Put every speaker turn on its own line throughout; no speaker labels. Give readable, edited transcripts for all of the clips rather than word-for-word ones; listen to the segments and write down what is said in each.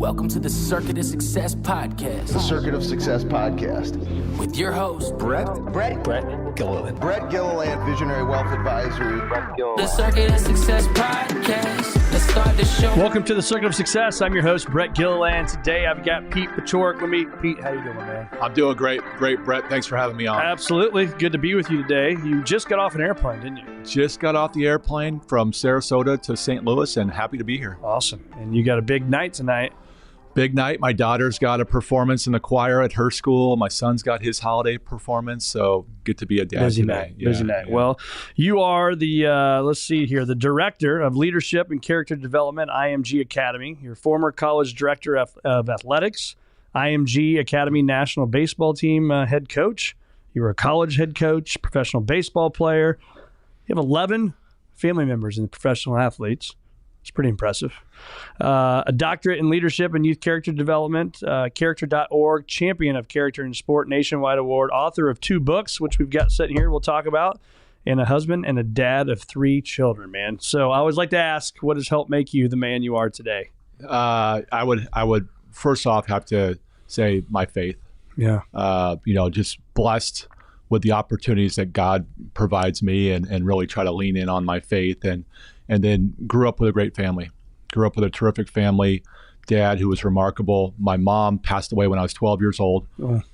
Welcome to the Circuit of Success Podcast.
The Circuit of Success Podcast.
With your host,
Brett
Gilliland.
Brett Gilliland, Visionary Wealth Advisory.
The Circuit of Success Podcast. Let's start the show.
Welcome to the Circuit of Success. I'm your host, Brett Gilliland. Today I've got Pete Paciorek with me. Pete, how you doing, man?
I'm doing great, Brett. Thanks for having me on.
Absolutely. Good to be with you today. You just got off an airplane, didn't you?
Just got off the airplane from Sarasota to St. Louis and happy to be here.
Awesome. And you got a big night tonight.
Big night. My daughter's got a performance in the choir at her school. My son's got his holiday performance. So good to be a dad
Busy
today.
night. Busy night. Yeah. Well, you are the, the Director of Leadership and Character Development, IMG Academy. You're former college director of athletics, IMG Academy National Baseball Team head coach. You were a college head coach, professional baseball player. You have 11 family members in professional athletes. It's pretty impressive. A doctorate in leadership and youth character development, character.org, champion of character in sport, nationwide award, author of 2 books, which we've got sitting here we'll talk about, and a husband and a dad of 3 children, man. So I always like to ask, what has helped make you the man you are today?
I would first off have to say my faith.
Yeah.
Just blessed with the opportunities that God provides me and really try to lean in on my faith and then grew up with a great family. Grew up with a terrific family, dad who was remarkable. My mom passed away when I was 12 years old,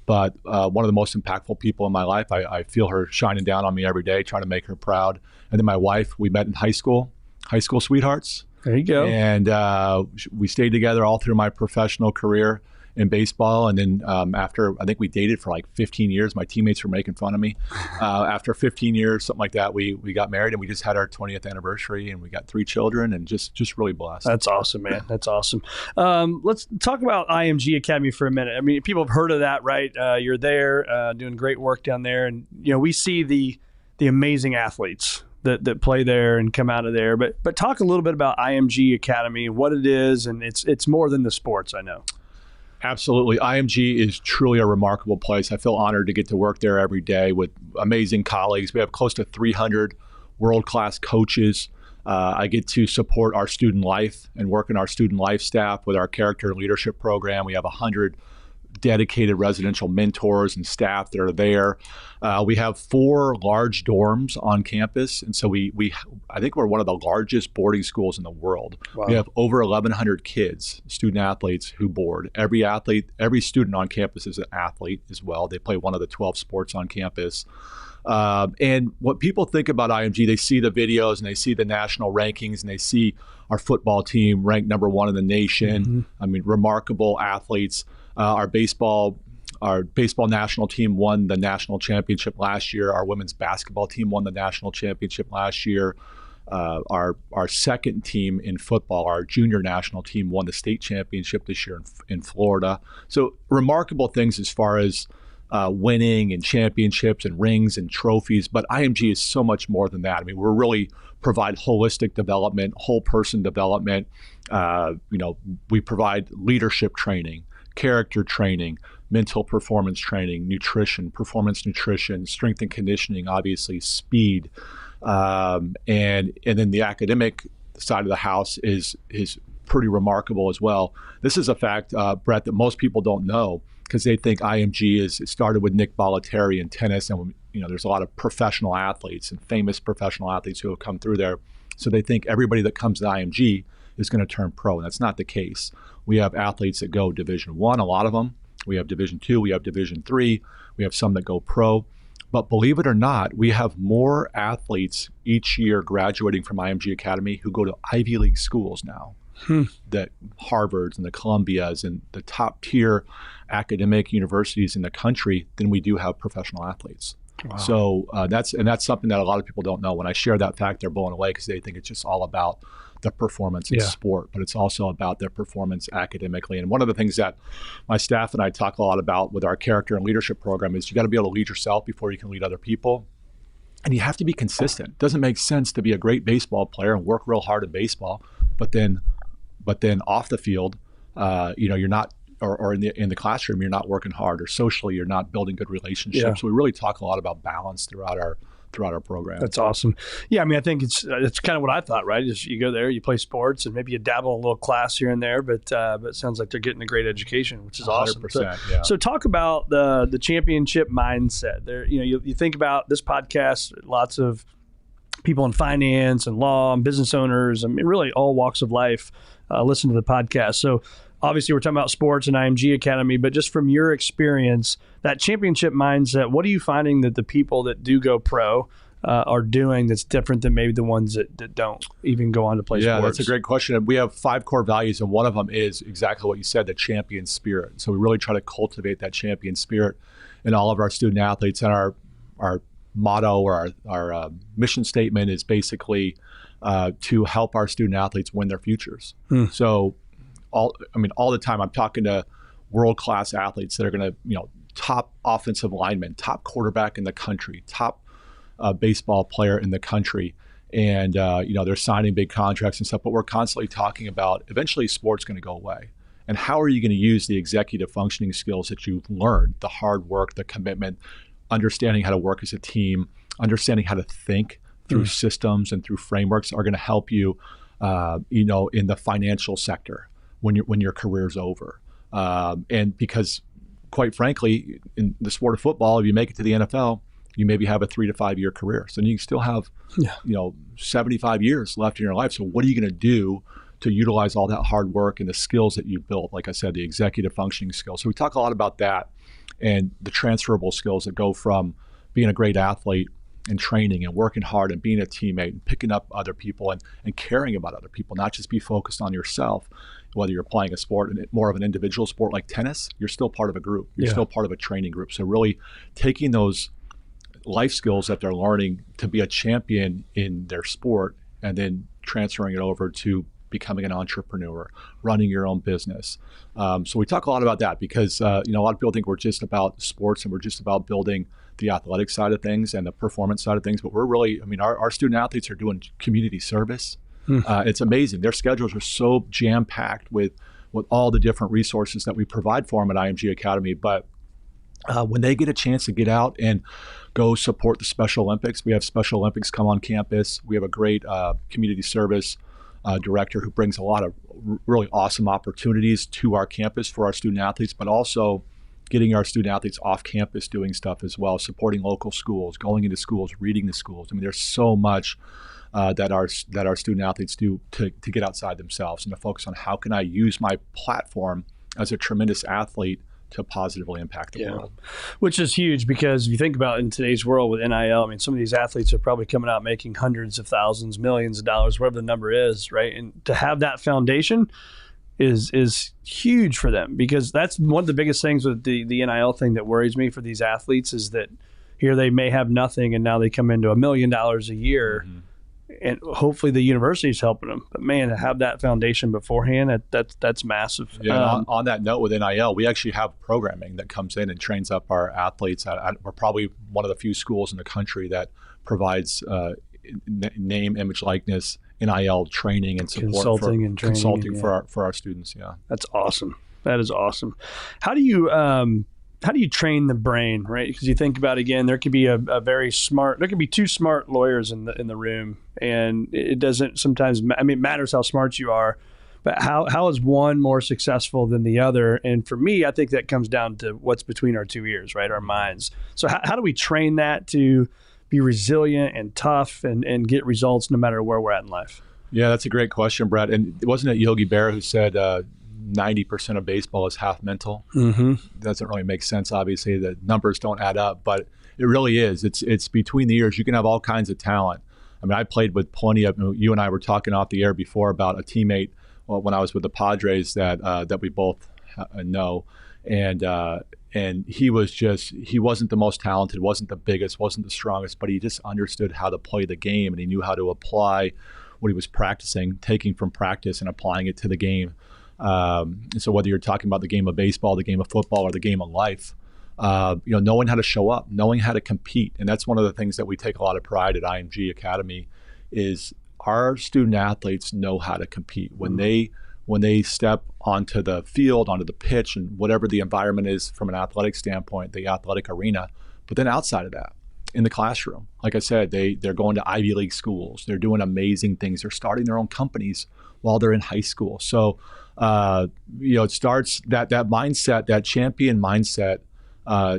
but one of the most impactful people in my life. I feel her shining down on me every day, trying to make her proud. And then my wife, we met in high school sweethearts.
There you go.
And we stayed together all through my professional career in baseball. And then after, I think we dated for like 15 years. My teammates were making fun of me. After 15 years, something like that, we got married and we just had our 20th anniversary and we got 3 children and just really blessed.
That's awesome, man. That's awesome. Let's talk about IMG Academy for a minute. I mean, people have heard of that, right? You're there doing great work down there. And, we see the amazing athletes that play there and come out of there. But talk a little bit about IMG Academy and what it is. And it's more than the sports, I know.
Absolutely. IMG is truly a remarkable place. I feel honored to get to work there every day with amazing colleagues. We have close to 300 world-class coaches. I get to support our student life and work in our student life staff with our character and leadership program. We have 100 dedicated residential mentors and staff that are there. We have 4 large dorms on campus. And so I think we're one of the largest boarding schools in the world.
Wow.
We have over 1,100 kids, student athletes who board. Every student on campus is an athlete as well. They play one of the 12 sports on campus. And what people think about IMG, they see the videos and they see the national rankings and they see our football team ranked number 1 in the nation. Mm-hmm. I mean, remarkable athletes. Our baseball national team won the national championship last year. Our women's basketball team won the national championship last year. Our second team in football, our junior national team, won the state championship this year in Florida. So remarkable things as far as winning and championships and rings and trophies. But IMG is so much more than that. I mean, we really provide holistic development, whole person development. We provide leadership training, character training, mental performance training, nutrition, performance nutrition, strength and conditioning, obviously speed. And then the academic side of the house is pretty remarkable as well. This is a fact, Brett, that most people don't know because they think IMG it started with Nick Bollettieri in tennis. And, there's a lot of professional athletes and famous professional athletes who have come through there. So they think everybody that comes to IMG is going to turn pro. And that's not the case. We have athletes that go Division I, a lot of them. We have Division II, we have Division III, we have some that go pro. But believe it or not, we have more athletes each year graduating from IMG Academy who go to Ivy League schools now. The Harvards and the Columbias and the top tier academic universities in the country than we do have professional athletes. Wow. So that's something that a lot of people don't know. When I share that fact, they're blown away because they think it's just all about the performance in sport, but it's also about their performance academically. And one of the things that my staff and I talk a lot about with our character and leadership program is you got to be able to lead yourself before you can lead other people. And you have to be consistent. It doesn't make sense to be a great baseball player and work real hard at baseball, but then off the field, you're not, or in the classroom, you're not working hard, or socially, you're not building good relationships. Yeah. So we really talk a lot about balance throughout throughout our program.
That's awesome. Yeah, I mean, I think it's kind of what I thought, right? Is you go there, you play sports, and maybe you dabble in a little class here and there, but it sounds like they're getting a great education, which is awesome.
100%,
So talk about the championship mindset. There, you think about this podcast, lots of people in finance and law and business owners, I mean, really all walks of life listen to the podcast. So obviously we're talking about sports and IMG Academy, but just from your experience, that championship mindset, what are you finding that the people that do go pro are doing that's different than maybe the ones that don't even go on to play sports?
Yeah, that's a great question. We have 5 core values, and one of them is exactly what you said, the champion spirit. So we really try to cultivate that champion spirit in all of our student athletes. And our motto or our mission statement is basically to help our student athletes win their futures. So all the time I'm talking to world-class athletes that are going to, top offensive lineman, top quarterback in the country, top baseball player in the country. And, they're signing big contracts and stuff, but we're constantly talking about eventually sport's going to go away. And how are you going to use the executive functioning skills that you've learned, the hard work, the commitment, understanding how to work as a team, understanding how to think through systems and through frameworks are going to help you, in the financial sector when your career's over. And because, quite frankly, in the sport of football, if you make it to the NFL, you maybe have a 3 to 5 year career. So you still have, 75 years left in your life. So what are you going to do to utilize all that hard work and the skills that you built? Like I said, the executive functioning skills. So we talk a lot about that and the transferable skills that go from being a great athlete and training and working hard and being a teammate and picking up other people and caring about other people, not just be focused on yourself. Whether you're playing a sport and more of an individual sport like tennis, you're still part of a group. You're still part of a training group. So really taking those life skills that they're learning to be a champion in their sport and then transferring it over to becoming an entrepreneur, running your own business. So we talk a lot about that because, a lot of people think we're just about sports and we're just about building the athletic side of things and the performance side of things, but we're really, our student athletes are doing community service. It's amazing. Their schedules are so jam-packed with all the different resources that we provide for them at IMG Academy. But when they get a chance to get out and go support the Special Olympics, we have Special Olympics come on campus. We have a great community service director who brings a lot of really awesome opportunities to our campus for our student athletes, but also getting our student athletes off campus doing stuff as well, supporting local schools, going into schools, reading to schools. There's so much that our student athletes do to get outside themselves and to focus on how can I use my platform as a tremendous athlete to positively impact the world.
Which is huge because if you think about in today's world with NIL, some of these athletes are probably coming out making hundreds of thousands, millions of dollars, whatever the number is, right? And to have that foundation is huge for them because that's one of the biggest things with the NIL thing that worries me for these athletes is that here they may have nothing and now they come into $1 million a year. And hopefully the university is helping them. But man, to have that foundation beforehand, that's massive.
Yeah. On that note, with NIL, we actually have programming that comes in and trains up our athletes. We're probably one of the few schools in the country that provides name, image, likeness, NIL training and support consulting for our students. Yeah, that's
awesome. That is awesome. How do you train the brain, right? Because you think about, again, there could be there could be 2 smart lawyers in the room, and it doesn't sometimes, it matters how smart you are, but how is one more successful than the other? And for me, I think that comes down to what's between our 2 ears, right? Our minds. So how do we train that to be resilient and tough and get results no matter where we're at in life?
Yeah, that's a great question, Brett. And wasn't it Yogi Berra who said, 90% of baseball is half mental? Doesn't really make sense. Obviously, the numbers don't add up, but it really is. It's between the ears. You can have all kinds of talent. I played with plenty of. You and I were talking off the air before about a teammate when I was with the Padres that we both know, and he wasn't the most talented, wasn't the biggest, wasn't the strongest, but he just understood how to play the game and he knew how to apply what he was practicing, taking from practice and applying it to the game. And so whether you're talking about the game of baseball, the game of football, or the game of life, knowing how to show up, knowing how to compete. And that's one of the things that we take a lot of pride at IMG Academy is our student athletes know how to compete. When they step onto the field, onto the pitch, and whatever the environment is from an athletic standpoint, the athletic arena, but then outside of that, in the classroom. Like I said, they're going to Ivy League schools. They're doing amazing things. They're starting their own companies while they're in high school. So, it starts that mindset, that champion mindset.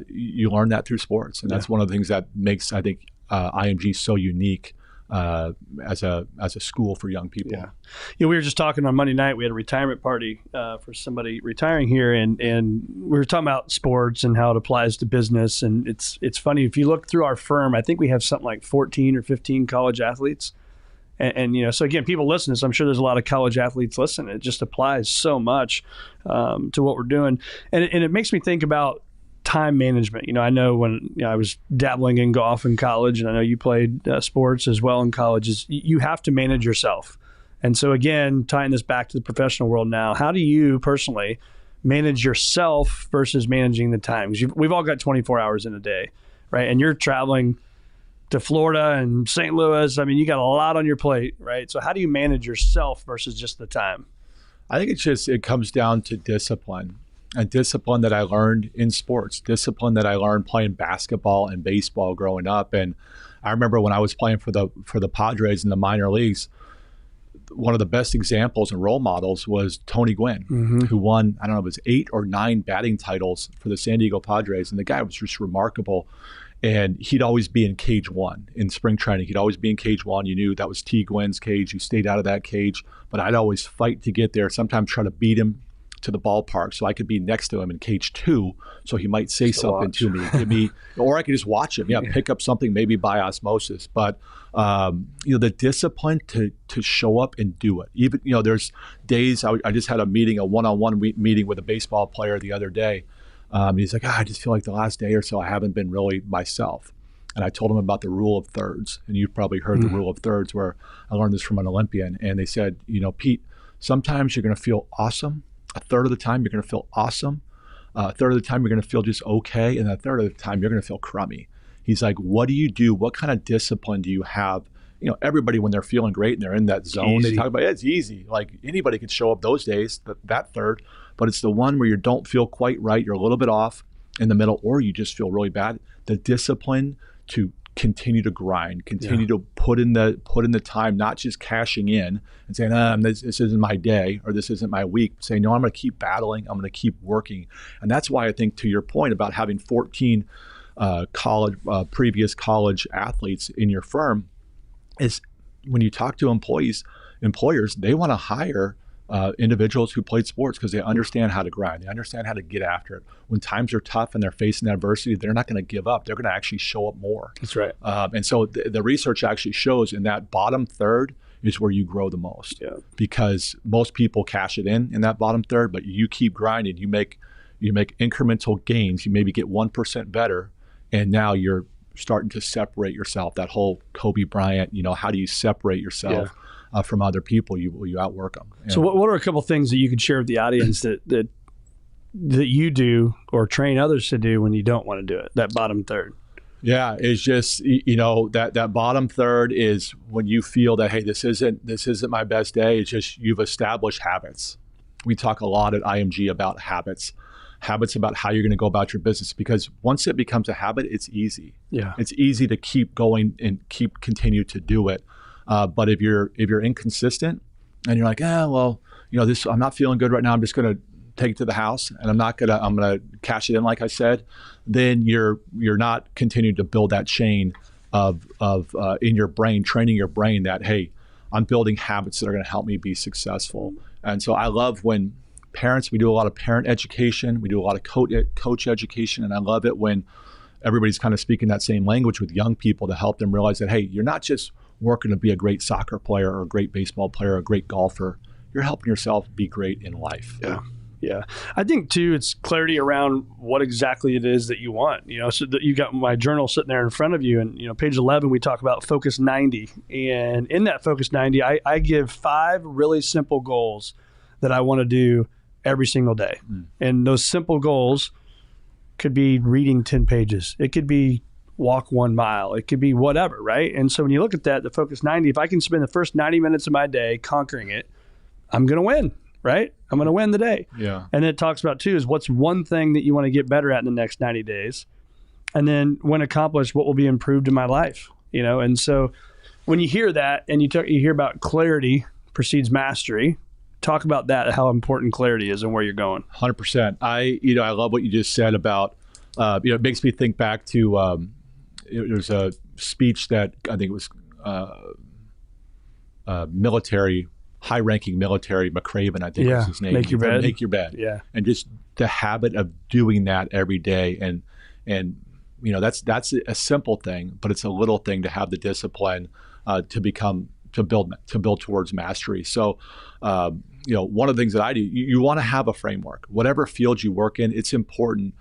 You learn that through sports, and that's one of the things that makes, I think, IMG so unique as a school for young people.
Yeah. We were just talking on Monday night. We had a retirement party for somebody retiring here, and we were talking about sports and how it applies to business. And it's funny, if you look through our firm, I think we have something like 14 or 15 college athletes. And so again, people listen to this. I'm sure there's a lot of college athletes listening. It just applies so much to what we're doing. And it makes me think about time management. I know when I was dabbling in golf in college, and I know you played sports as well in college, is you have to manage yourself. And so again, tying this back to the professional world now, how do you personally manage yourself versus managing the time? Because we've all got 24 hours in a day, right? And you're traveling to Florida and St. Louis. I mean, you got a lot on your plate, right? So how do you manage yourself versus just the time?
I think it comes down to discipline. A discipline that I learned in sports, discipline that I learned playing basketball and baseball growing up. And I remember when I was playing for the Padres in the minor leagues, one of the best examples and role models was Tony Gwynn, who won, I don't know, it was 8 or 9 batting titles for the San Diego Padres. And the guy was just remarkable. And he'd always be in cage 1 in spring training. He'd always be in cage 1. You knew that was T. Gwynn's cage. You stayed out of that cage. But I'd always fight to get there, sometimes try to beat him to the ballpark so I could be next to him in cage 2, so he might say something to me, give me, or I could just watch him, pick up something maybe by osmosis. But the discipline to show up and do it. Even there's days I just had a one-on-one meeting with a baseball player the other day. He's like, I just feel like the last day or so I haven't been really myself. And I told him about the rule of thirds, and you've probably heard the rule of thirds, where I learned this from an Olympian, and they said, Pete, sometimes you're going to feel awesome. A third of the time you're going to feel awesome. A third of the time you're going to feel just okay. And a third of the time you're going to feel crummy. He's like, what do you do? What kind of discipline do you have? Everybody, when they're feeling great and they're in that zone, they talk about, it's easy. Like anybody could show up those days, that third, but it's the one where you don't feel quite right. You're a little bit off in the middle, or you just feel really bad. The discipline to continue to grind, continue to put in the time, not just cashing in and saying, this isn't my day or this isn't my week. Saying, no, I'm going to keep battling. I'm going to keep working. And that's why I think, to your point about having 14 previous college athletes in your firm, is when you talk to employers, they want to hire individuals who played sports because they understand how to grind. They understand how to get after it. When times are tough and they're facing adversity, they're not going to give up. They're going to actually show up more.
That's right.
And so the research actually shows in that bottom third is where you grow the most. Yeah. Because most people cash it in that bottom third, but you keep grinding. You make incremental gains. You maybe get 1% better, and now you're starting to separate yourself. That whole Kobe Bryant, how do you separate yourself from other people? You outwork them.
So what are a couple things that you could share with the audience that you do or train others to do when you don't want to do it, that bottom third?
Yeah, it's just, that bottom third is when you feel that, hey, this isn't my best day. It's just you've established habits. We talk a lot at IMG about habits about how you're going to go about your business, because once it becomes a habit, it's easy. Yeah, it's easy to keep going and continue to do it. But if you're inconsistent and you're like, this, I'm not feeling good right now, I'm just going to take it to the house and I'm going to cash it in, like I said, then you're not continuing to build that chain of in your brain, training your brain that, hey, I'm building habits that are going to help me be successful. And so I love when parents, we do a lot of parent education, we do a lot of coach education, and I love it when everybody's kind of speaking that same language with young people to help them realize that, hey, you're not just working to be a great soccer player or a great baseball player or a great golfer. You're helping yourself be great in life.
Yeah. I think too, it's clarity around what exactly it is that you want. So that you got my journal sitting there in front of you, and page 11 we talk about Focus 90, and in that Focus 90, I give 5 really simple goals that I want to do every single day. And those simple goals could be reading 10 pages. It could be walk 1 mile. It could be whatever, right? And so when you look at that, the Focus 90, if I can spend the first 90 minutes of my day conquering it, I'm going to win, right? I'm going to win the day. Yeah. And then it talks about too is what's one thing that you want to get better at in the next 90 days. And then when accomplished, what will be improved in my life? And so when you hear that and you hear about clarity precedes mastery, talk about that, how important clarity is and where you're going.
100%. I love what you just said about, it makes me think back to, there's a speech that I think it was high-ranking military, McCraven, I think was his name.
Make your bed.
Make your bed.
Yeah.
And just the habit of doing that every day. And that's a simple thing, but it's a little thing to have the discipline to build towards mastery. So, one of the things that I do, you want to have a framework. Whatever field you work in, it's important.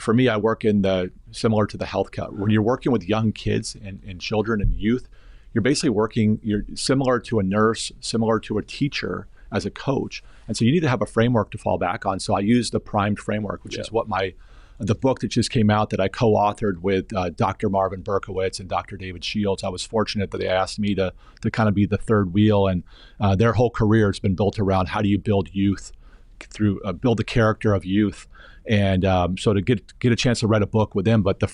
For me, I work in similar to the healthcare. When you're working with young kids and children and youth, you're basically you're similar to a nurse, similar to a teacher as a coach. And so you need to have a framework to fall back on. So I use the primed framework, which is what the book that just came out that I co-authored with Dr. Marvin Berkowitz and Dr. David Shields. I was fortunate that they asked me to kind of be the third wheel, and their whole career has been built around how do you build youth build the character of youth. And so to get a chance to write a book with them. But the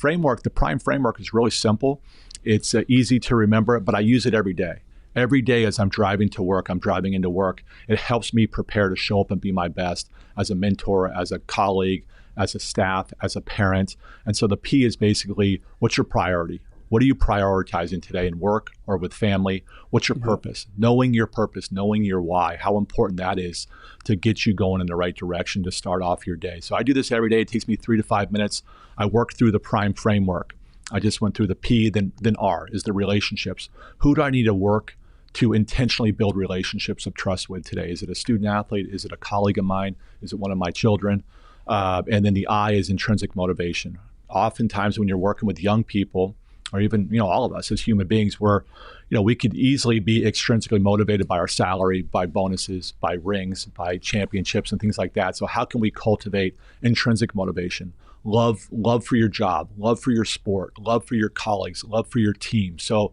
prime framework is really simple. It's easy to remember, but I use it every day. Every day as I'm driving to work, I'm driving into work, it helps me prepare to show up and be my best as a mentor, as a colleague, as a staff, as a parent. And so the P is basically, what's your priority? What are you prioritizing today in work or with family? What's your purpose? Knowing your purpose, knowing your why, how important that is to get you going in the right direction to start off your day. So I do this every day. It takes me 3 to 5 minutes. I work through the prime framework. I just went through the P, then R is the relationships. Who do I need to work to intentionally build relationships of trust with today? Is it a student athlete? Is it a colleague of mine? Is it one of my children? And then the I is intrinsic motivation. Oftentimes when you're working with young people, or even all of us as human beings, we could easily be extrinsically motivated by our salary, by bonuses, by rings, by championships and things like that. So how can we cultivate intrinsic motivation? Love for your job, love for your sport, love for your colleagues, love for your team. So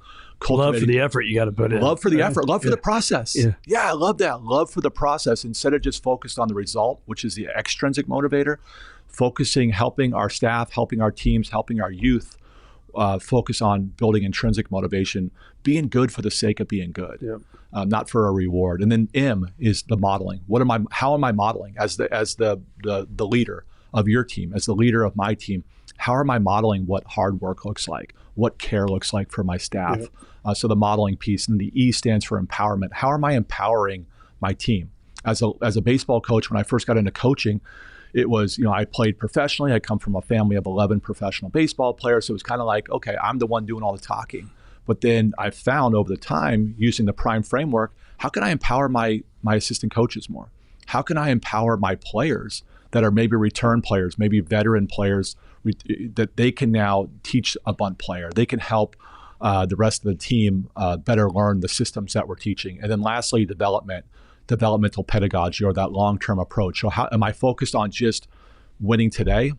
love for the effort you got to put in.
Love for the effort, love for the process. Yeah, I love that. Love for the process instead of just focused on the result, which is the extrinsic motivator, helping our staff, helping our teams, helping our youth focus on building intrinsic motivation, being good for the sake of being good, not for a reward. And then M is the modeling. How am I modeling as the leader of your team, as the leader of my team? How am I modeling what hard work looks like, what care looks like for my staff? So the modeling piece. And the E stands for empowerment. How am I empowering my team? As a baseball coach, when I first got into coaching, it was, I played professionally. I come from a family of 11 professional baseball players. So it was kind of like, okay, I'm the one doing all the talking. But then I found over the time, using the prime framework, how can I empower my assistant coaches more? How can I empower my players that are maybe return players, maybe veteran players, that they can now teach a bunt player? They can help the rest of the team better learn the systems that we're teaching. And then lastly, developmental pedagogy, or that long-term approach. So how am I focused on just winning today,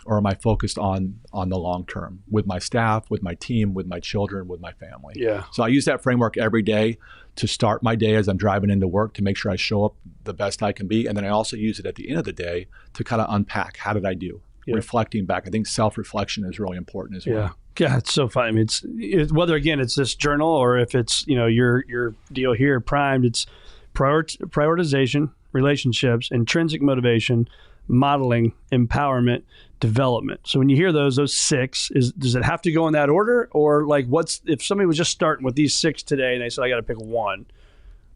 or am I focused on the long term with my staff, with my team, with my children, with my family?
Yeah.
So I use that framework every day to start my day as I'm driving into work to make sure I show up the best I can be. And then I also use it at the end of the day to kind of unpack, how did I do? Reflecting back. I think self-reflection is really important as well.
Yeah, it's so fun. I mean, it's whether, again, it's this journal or if it's, your deal here, primed, it's prioritization, relationships, intrinsic motivation, modeling, empowerment, development. So when you hear those 6, does it have to go in that order? Or like if somebody was just starting with these 6 today and they said, I got to pick one,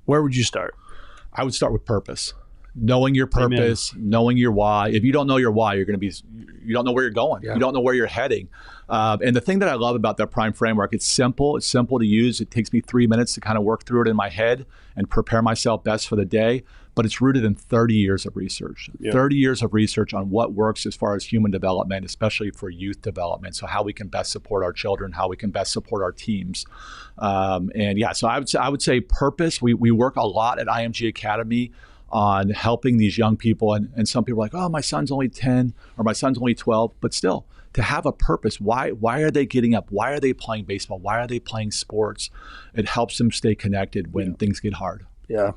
where would you start?
I would start with purpose. Knowing your purpose, knowing your why. If you don't know your why, you don't know where you're going. You don't know where you're heading. And the thing that I love about that prime framework, it's simple. It's simple to use. It takes me 3 minutes to kind of work through it in my head and prepare myself best for the day. But it's rooted in 30 years of research. 30 years of research on what works as far as human development, especially for youth development. So how we can best support our children, how we can best support our teams. So I would say purpose. We work a lot at IMG Academy on helping these young people. And some people are like, oh, my son's only 10 or my son's only 12. But still, to have a purpose, why are they getting up? Why are they playing baseball? Why are they playing sports? It helps them stay connected when things get hard.
Yeah.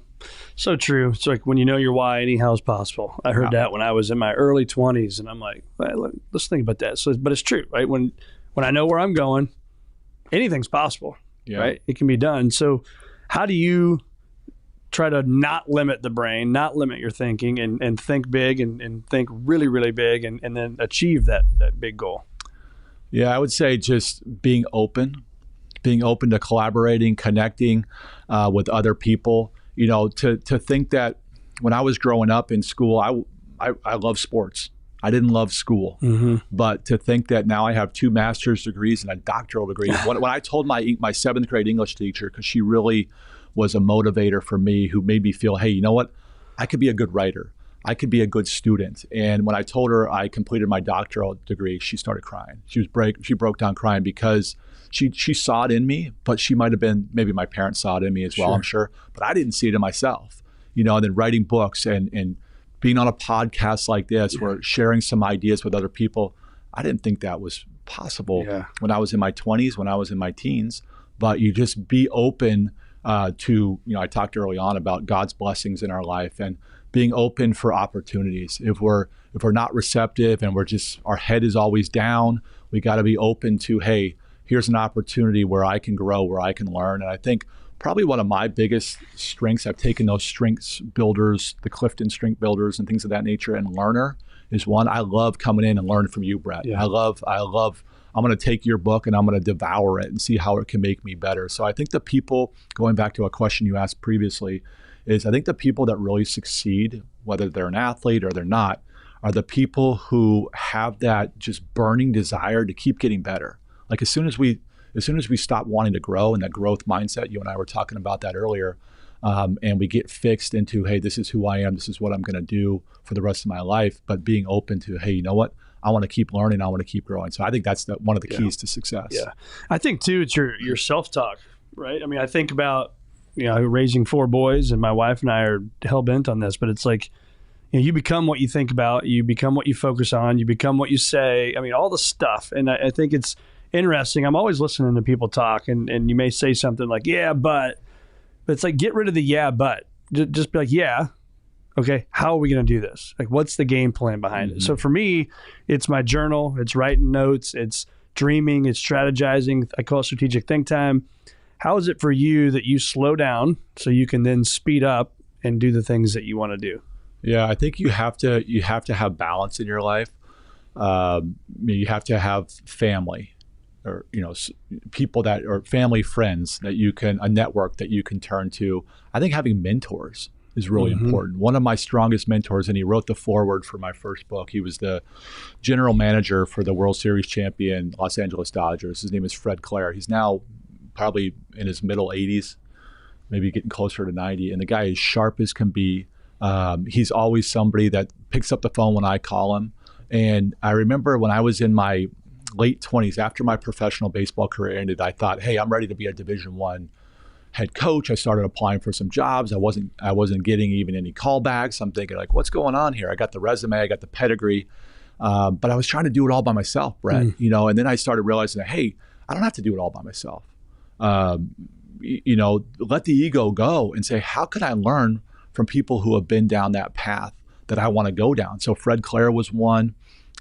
So true. It's like when you know your why, anyhow is possible. I heard that when I was in my early 20s, and I'm like, well, let's think about that. So, but it's true, right? When I know where I'm going, anything's possible, right? It can be done. So how do you try to not limit the brain, not limit your thinking, and think big and think really, really big, and then achieve that big goal?
Yeah, I would say just being open to collaborating, connecting with other people. You know, to think that when I was growing up in school, I love sports. I didn't love school, but to think that now I have 2 master's degrees and a doctoral degree. When I told my 7th grade English teacher, because she really was a motivator for me, who made me feel, hey, you know what? I could be a good writer. I could be a good student. And when I told her I completed my doctoral degree, she started crying. She broke down crying because she saw it in me, but she might have been, maybe my parents saw it in me as well, I'm sure, but I didn't see it in myself. You know, and then writing books and being on a podcast like this, where sharing some ideas with other people, I didn't think that was possible when I was in my 20s, when I was in my teens. But you just be open to, you know, I talked early on about God's blessings in our life and being open for opportunities. If we're not receptive and our head is always down, we got to be open to, hey, here's an opportunity where I can grow, where I can learn. And I think probably one of my biggest strengths, I've taken those strengths builders, the Clifton strength builders and things of that nature, and learner is one. I love coming in and learning from you, Brett. I love, I'm going to take your book and I'm going to devour it and see how it can make me better. So I think the people, going back to a question you asked previously, is I think the people that really succeed, whether they're an athlete or they're not, are the people who have that just burning desire to keep getting better. Like as soon as we stop wanting to grow, and that growth mindset, you and I were talking about that earlier, and we get fixed into, hey, this is who I am, this is what I'm going to do for the rest of my life, but being open to, hey, you know what? I want to keep learning, I want to keep growing. So I think that's one of the keys to success. Yeah.
I think too, it's your self-talk, right? I mean, I think about, you know, raising 4 boys, and my wife and I are hell-bent on this, but it's like, you know, you become what you think about, you become what you focus on, you become what you say. I mean, all the stuff. And I think it's interesting. I'm always listening to people talk, and you may say something like, yeah, but it's like, get rid of the yeah, but. Just be like, yeah, okay, how are we going to do this? Like, what's the game plan behind it? So for me, it's my journal, it's writing notes, it's dreaming, it's strategizing. I call it strategic think time. How is it for you that you slow down so you can then speed up and do the things that you want to do?
Yeah, I think you have to have balance in your life. You have to have family, or, you know, people that are family, friends that you can, a network that you can turn to. I think having mentors is really important. One of my strongest mentors, and he wrote the foreword for my first book. He was the general manager for the World Series champion Los Angeles Dodgers. His name is Fred Clare. He's now probably in his middle 80s, maybe getting closer to 90. And the guy is sharp as can be. He's always somebody that picks up the phone when I call him. And I remember when I was in my late 20s, after my professional baseball career ended, I thought, hey, I'm ready to be a Division I head coach. I started applying for some jobs. I wasn't getting even any callbacks. I'm thinking, like, what's going on here? I got the resume, I got the pedigree, but I was trying to do it all by myself, Brett. You know, and then I started realizing that, hey, I don't have to do it all by myself. You know, let the ego go and say, how could I learn from people who have been down that path that I want to go down? So Fred Clare was one.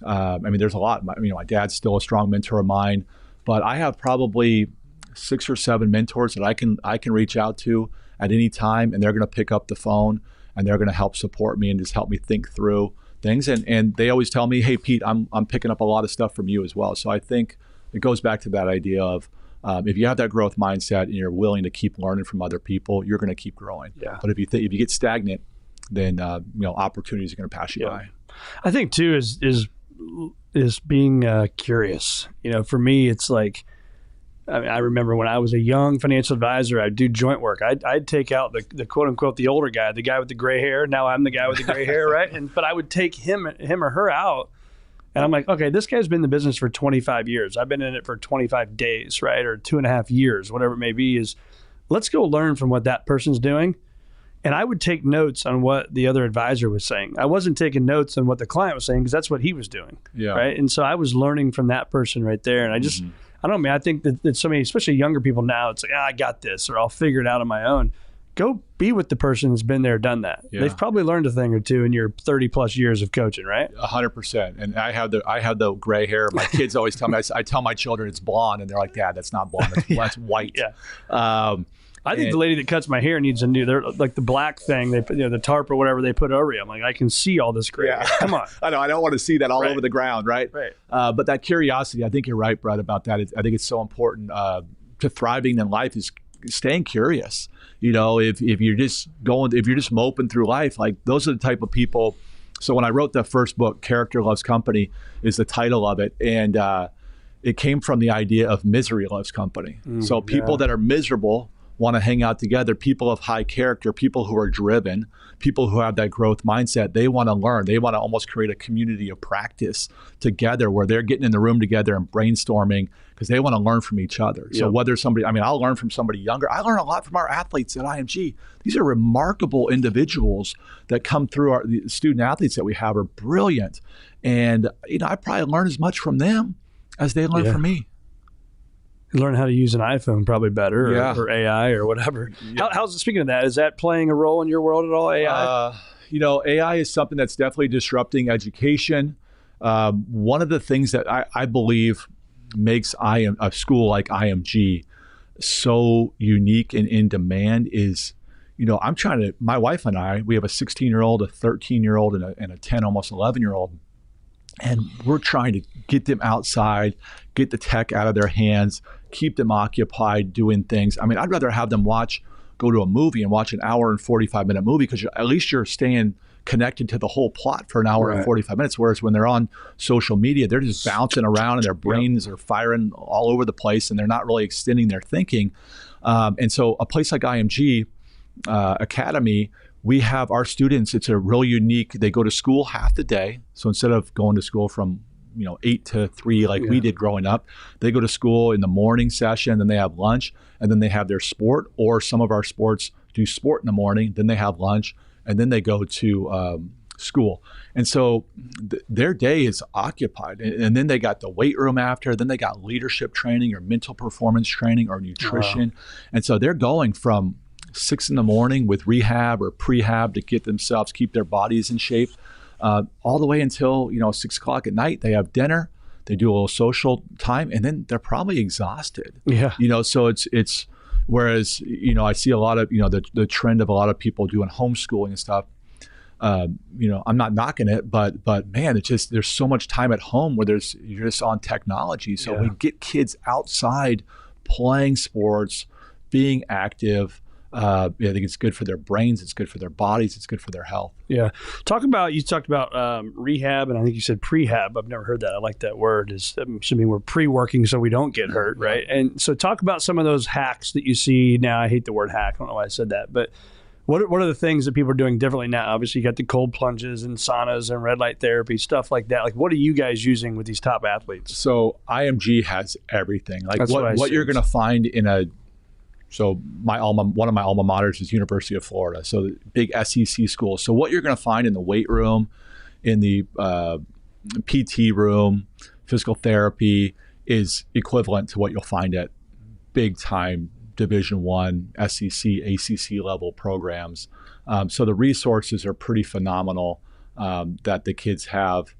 I mean, there's a lot. My dad's still a strong mentor of mine, but I have probably 6 or 7 mentors that I can reach out to at any time, and they're going to pick up the phone and they're going to help support me and just help me think through things. And they always tell me, hey, Pete, I'm picking up a lot of stuff from you as well. So I think it goes back to that idea of, if you have that growth mindset and you're willing to keep learning from other people, you're going to keep growing. Yeah. But if you get stagnant, then you know, opportunities are going to pass you by.
I think too is being curious. You know, for me, it's like, I mean, I remember when I was a young financial advisor, I'd do joint work. I'd take out the quote unquote the older guy, the guy with the gray hair. Now I'm the guy with the gray hair, right? But I would take him or her out. And I'm like, okay, this guy's been in the business for 25 years. I've been in it for 25 days, right? Or 2.5 years, whatever it may be. Let's go learn from what that person's doing. And I would take notes on what the other advisor was saying. I wasn't taking notes on what the client was saying because that's what he was doing, right? And so I was learning from that person right there. And I just, I don't know, man, I think that so many, especially younger people now, it's like, I got this, or I'll figure it out on my own. go be with the person that's been there, done that.
Yeah.
They've probably learned a thing or two in your 30 plus years of coaching, right?
100%. And I have the gray hair. My kids always tell me, I tell my children it's blonde, and they're like, Dad, that's not blonde. That's white.
Yeah. I think the lady that cuts my hair needs a new, they're like the black thing, they put, the tarp or whatever they put over you. I'm like, I can see all this gray. Yeah. Come on.
I know. I don't want to see that all over the ground, right?
Right.
But that curiosity, I think you're right, Brett, about that. I think it's so important to thriving in life is staying curious. If you're just moping through life, like those are the type of people. So when I wrote the first book, Character Loves Company is the title of it. And it came from the idea of misery loves company. So people that are miserable want to hang out together. People of high character, people who are driven, people who have that growth mindset, they want to learn. They want to almost create a community of practice together where they're getting in the room together and brainstorming because they want to learn from each other. So whether somebody, I'll learn from somebody younger. I learn a lot from our athletes at IMG. These are remarkable individuals that come through. The student athletes that we have are brilliant. And, I probably learn as much from them as they learn from me.
Learn how to use an iPhone probably better or AI or whatever. How's speaking of that, is that playing a role in your world at all, AI?
AI is something that's definitely disrupting education. One of the things that I believe makes a school like IMG so unique and in demand is, my wife and I, we have a 16-year-old, a 13-year-old, and a 10, almost 11-year-old. And we're trying to get them outside, get the tech out of their hands, keep them occupied doing things. I'd rather have them go to a movie and watch an hour and 45-minute movie because at least you're staying connected to the whole plot for an hour and 45 minutes. Whereas when they're on social media, they're just bouncing around and their brains are firing all over the place and they're not really extending their thinking. And so a place like IMG Academy, we have our students, it's a real unique, they go to school half the day. So instead of going to school from 8 to 3 like we did growing up, they go to school in the morning session, then they have lunch, and then they have their sport, or some of our sports do sport in the morning, then they have lunch, and then they go to school. And so their day is occupied. And then they got the weight room after, then they got leadership training or mental performance training or nutrition. And so they're going from 6 a.m. with rehab or prehab to get themselves, keep their bodies in shape, all the way until 6 o'clock at night. They have dinner, they do a little social time, and then they're probably exhausted. So it's whereas I see a lot of the trend of a lot of people doing homeschooling and stuff. I'm not knocking it, but man, it's just there's so much time at home where you're just on technology. So we get kids outside playing sports, being active. I think it's good for their brains, it's good for their bodies, it's good for their health.
Yeah. You talked about rehab, and I think you said prehab. I've never heard that. I like that word. I'm assuming we're pre-working so we don't get hurt, right? And so talk about some of those hacks that you see now. I hate the word hack. I don't know why I said that, but what are the things that people are doing differently now? Obviously, you got the cold plunges and saunas and red light therapy, stuff like that. Like, what are you guys using with these top athletes?
So IMG has everything. Like what you're going to find in so one of my alma maters is University of Florida, so big SEC school. So what you're going to find in the weight room, in the PT room, physical therapy is equivalent to what you'll find at big time Division I, SEC, ACC level programs. So the resources are pretty phenomenal that the kids have.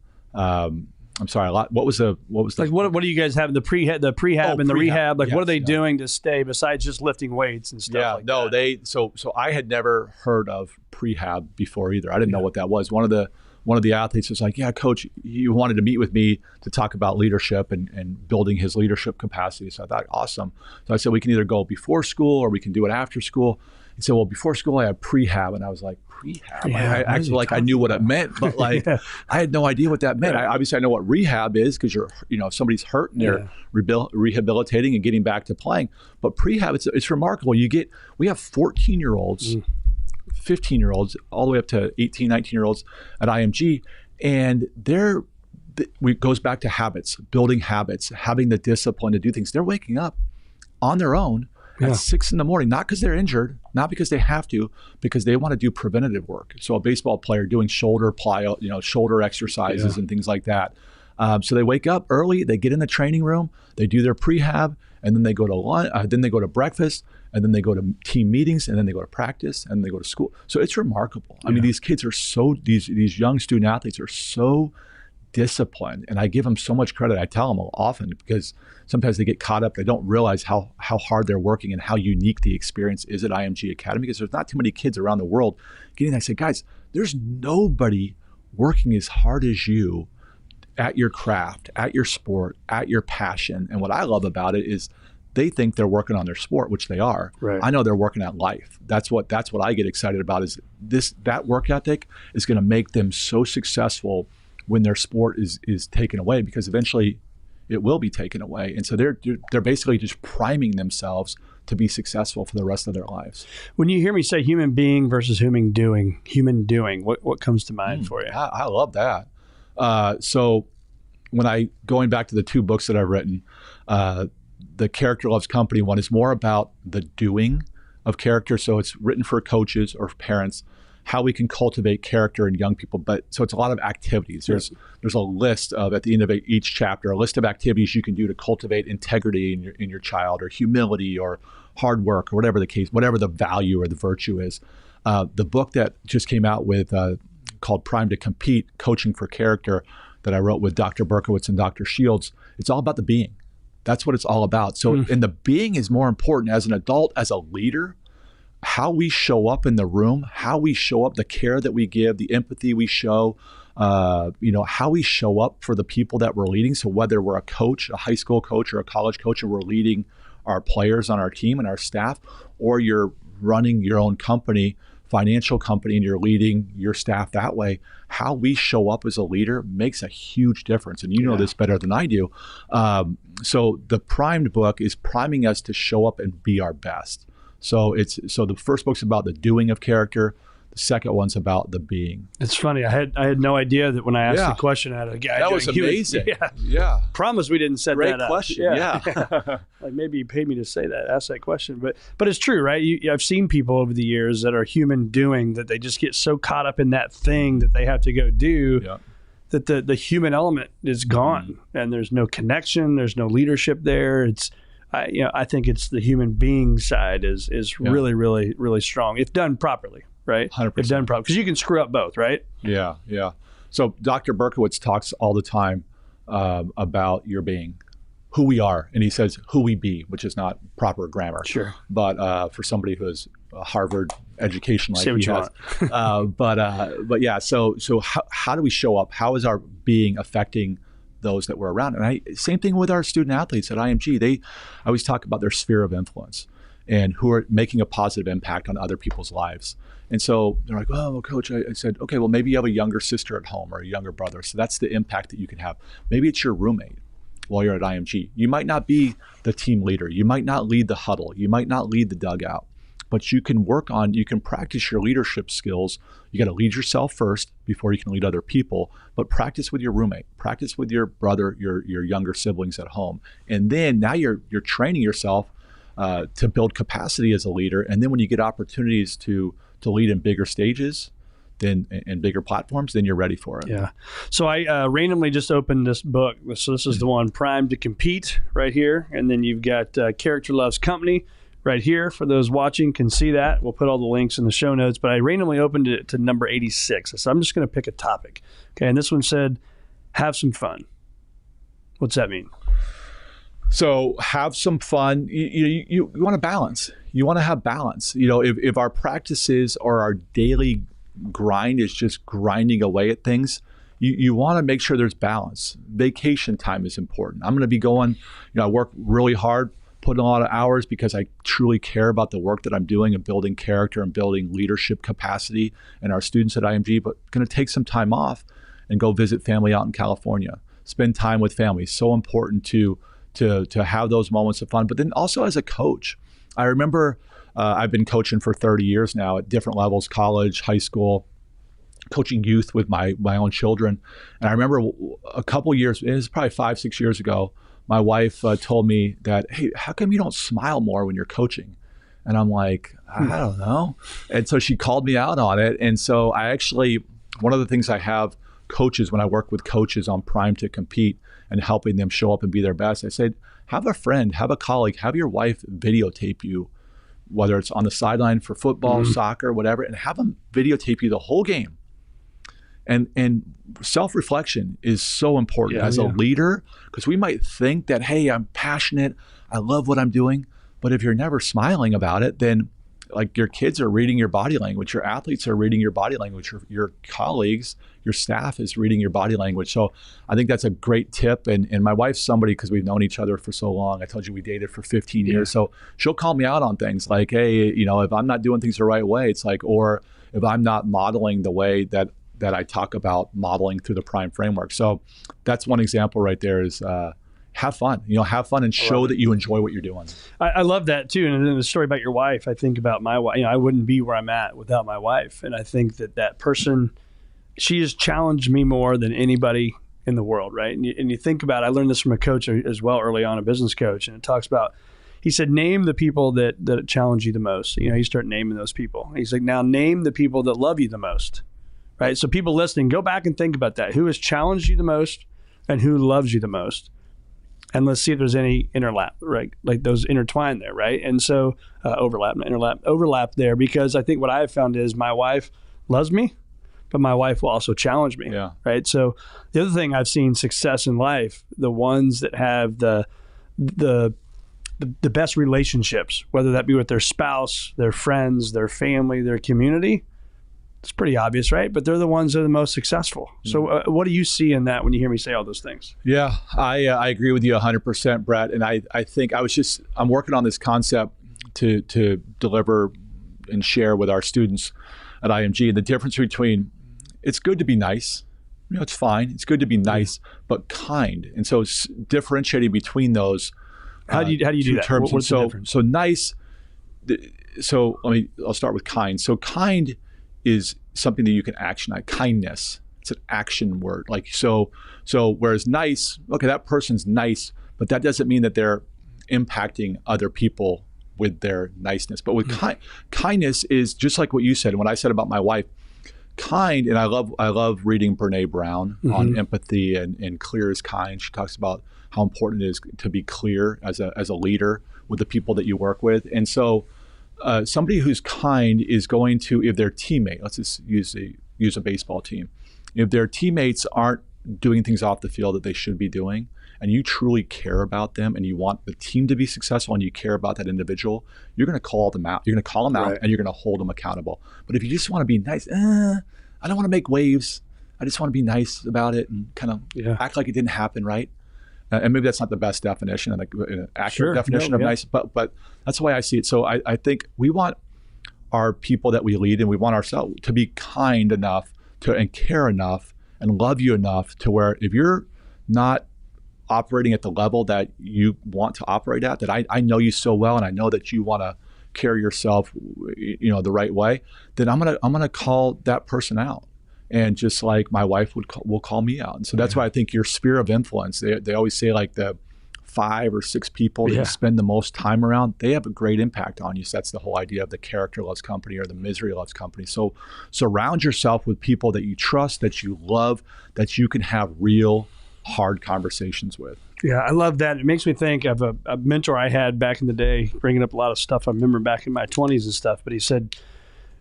I'm sorry, what was the
like what do you guys have in the prehab and the rehab? Like, what are they doing to stay besides just lifting weights and stuff like that?
So I had never heard of prehab before either. I didn't know what that was. One of the athletes was like, yeah, coach, you wanted to meet with me to talk about leadership and building his leadership capacity. So I thought, awesome. So I said, we can either go before school or we can do it after school. He said, well, before school I had prehab. And I was like, prehab? I acted like I knew what it meant, but like I had no idea what that meant. Obviously I know what rehab is because if somebody's hurt and they're rehabilitating and getting back to playing. But prehab, it's remarkable. We have 14-year-olds, 15-year-olds, all the way up to 18, 19-year-olds at IMG. And it goes back to habits, building habits, having the discipline to do things. They're waking up on their own at 6 a.m, not because they're injured, not because they have to, because they want to do preventative work. So a baseball player doing shoulder exercises and things like that. So they wake up early, they get in the training room, they do their prehab, and then they go to lunch, then they go to breakfast, and then they go to team meetings, and then they go to practice, and they go to school. So it's remarkable. I mean, these kids are these young student athletes are so disciplined, and I give them so much credit. I tell them often, because sometimes they get caught up. They don't realize how hard they're working and how unique the experience is at IMG Academy, because there's not too many kids around the world getting there. I say, guys, there's nobody working as hard as you at your craft, at your sport, at your passion. And what I love about it is they think they're working on their sport, which they are.
Right.
I know they're working at life. That's what I get excited about, is that work ethic is going to make them so successful when their sport is taken away, because eventually it will be taken away. And so they're basically just priming themselves to be successful for the rest of their lives.
When you hear me say human being versus human doing, what comes to mind for you?
I love that. So when going back to the two books that I've written, the Character Loves Company one is more about the doing of character. So it's written for coaches or parents, how we can cultivate character in young people. But so it's a lot of activities. There's a list of, at the end of each chapter, a list of activities you can do to cultivate integrity in your child, or humility, or hard work, or whatever the case, whatever the value or the virtue is. The book that just came out with called Prime to Compete, Coaching for Character, that I wrote with Dr. Berkowitz and Dr. Shields, it's all about the being. That's what it's all about. So, and the being is more important as an adult, as a leader. How we show up in the room, how we show up, the care that we give, the empathy we show, how we show up for the people that we're leading. So whether we're a coach, a high school coach or a college coach, and we're leading our players on our team and our staff, or you're running your own company, financial company, and you're leading your staff that way, how we show up as a leader makes a huge difference. And you know this better than I do. So the Primed book is priming us to show up and be our best. So the first book's about the doing of character. The second one's about the being.
It's funny. I had no idea that when I asked the question, I had a guy.
That was amazing. Yeah.
Promise we didn't set
Great
that up.
question. Yeah.
Like, maybe you paid me to say that, ask that question, but it's true, right? I've seen people over the years that are human doing, that they just get so caught up in that thing that they have to go do. Yeah. That the human element is gone, and there's no connection. There's no leadership there. I think it's the human being side is really, really, really strong if done properly, right?
100%.
If done properly, because you can screw up both, right?
Yeah. So Dr. Berkowitz talks all the time about your being, who we are, and he says who we be, which is not proper grammar.
Sure.
But for somebody who has a Harvard education like
he
has, but yeah. So how do we show up? How is our being affecting those that we're around? And same thing with our student athletes at IMG. I always talk about their sphere of influence and who are making a positive impact on other people's lives. And so they're like, well, coach, I said, okay, well, maybe you have a younger sister at home or a younger brother. So that's the impact that you can have. Maybe it's your roommate while you're at IMG. You might not be the team leader. You might not lead the huddle. You might not lead the dugout. But you can practice your leadership skills. You got to lead yourself first before you can lead other people, but practice with your roommate, practice with your brother, your younger siblings at home. And then now you're training yourself to build capacity as a leader. And then when you get opportunities to lead in bigger stages, then and bigger platforms, then you're ready for it.
Yeah. So I randomly just opened this book. So this is the one, Prime to Compete, right here. And then you've got Character Loves Company right here. For those watching can see that. We'll put all the links in the show notes, but I randomly opened it to number 86. So I'm just going to pick a topic. Okay. And this one said, have some fun. What's that mean?
So have some fun. You want to balance. You want to have balance. If our practices or our daily grind is just grinding away at things, you want to make sure there's balance. Vacation time is important. I'm going to be going, I work really hard, put in a lot of hours because I truly care about the work that I'm doing and building character and building leadership capacity in our students at IMG, but going to take some time off and go visit family out in California, spend time with family. So important to have those moments of fun. But then also as a coach, I remember I've been coaching for 30 years now at different levels, college, high school, coaching youth with my own children. And I remember a couple years, it was probably 5-6 years ago, my wife told me that, hey, how come you don't smile more when you're coaching? And I'm like, I don't know. And so she called me out on it. And so one of the things I have coaches, when I work with coaches on Prime to Compete and helping them show up and be their best, I said, have a friend, have a colleague, have your wife videotape you, whether it's on the sideline for football, soccer, whatever, and have them videotape you the whole game. And self-reflection is so important as a leader, because we might think that, hey, I'm passionate, I love what I'm doing, but if you're never smiling about it, then like your kids are reading your body language, your athletes are reading your body language, your colleagues, your staff is reading your body language. So I think that's a great tip. And my wife's somebody, because we've known each other for so long. I told you we dated for 15 years. So she'll call me out on things like, hey, if I'm not doing things the right way, it's like, or if I'm not modeling the way that I talk about modeling through the Prime framework. So that's one example right there is have fun, have fun and show that you enjoy what you're doing.
I love that too. And then the story about your wife, I think about my wife, I wouldn't be where I'm at without my wife. And I think that person, she has challenged me more than anybody in the world, right? And you think about, I learned this from a coach as well early on, a business coach, and it talks about, he said, name the people that challenge you the most. You start naming those people. And he's like, now name the people that love you the most. Right. So people listening, go back and think about that. Who has challenged you the most and who loves you the most? And let's see if there's any interlap, right? Like those intertwine there, right? And so overlap there, because I think what I have found is my wife loves me, but my wife will also challenge me.
Yeah.
Right. So the other thing I've seen success in life, the ones that have the best relationships, whether that be with their spouse, their friends, their family, their community, it's pretty obvious, right? But they're the ones that are the most successful. So what do you see in that when you hear me say all those things?
Yeah, I agree with you 100%, Brett. And I think I'm working on this concept to deliver and share with our students at IMG. And the difference between, it's good to be nice. It's fine. It's good to be nice, but kind. And so it's differentiating between those.
How do you do that? What's the difference?
So nice. So I'll start with kind. So kind is something that you can action. Like kindness, it's an action word. Like so whereas nice, okay, that person's nice, but that doesn't mean that they're impacting other people with their niceness. But with kindness is just like what you said. And what I said about my wife, kind, and I love reading Brene Brown on empathy and clear is kind. She talks about how important it is to be clear as a leader with the people that you work with. And so somebody who's kind is going to, if their teammate, let's just use a baseball team, if their teammates aren't doing things off the field that they should be doing, and you truly care about them and you want the team to be successful and you care about that individual, you're going to call them out. You're going to call them out and you're going to hold them accountable. But if you just want to be nice, I don't want to make waves. I just want to be nice about it and kind of act like it didn't happen, right? And maybe that's not the best definition, an accurate definition of nice, but that's the way I see it. So I think we want our people that we lead, and we want ourselves to be kind enough and care enough and love you enough to where if you're not operating at the level that you want to operate at, that I know you so well and I know that you want to carry yourself the right way, then I'm gonna call that person out. And just like my wife will call me out. And so that's why I think your sphere of influence, they always say like the 5 or 6 people that you spend the most time around, they have a great impact on you. So that's the whole idea of the character loves company or the misery loves company. So surround yourself with people that you trust, that you love, that you can have real hard conversations with.
Yeah, I love that. It makes me think of a mentor I had back in the day, bringing up a lot of stuff I remember back in my 20s and stuff. But he said,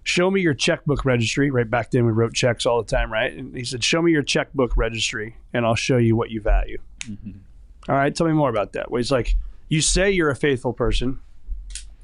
show me your checkbook registry. Right back then, we wrote checks all the time, right? And he said, show me your checkbook registry, and I'll show you what you value. All right, tell me more about that. Well, he's like, you say you're a faithful person.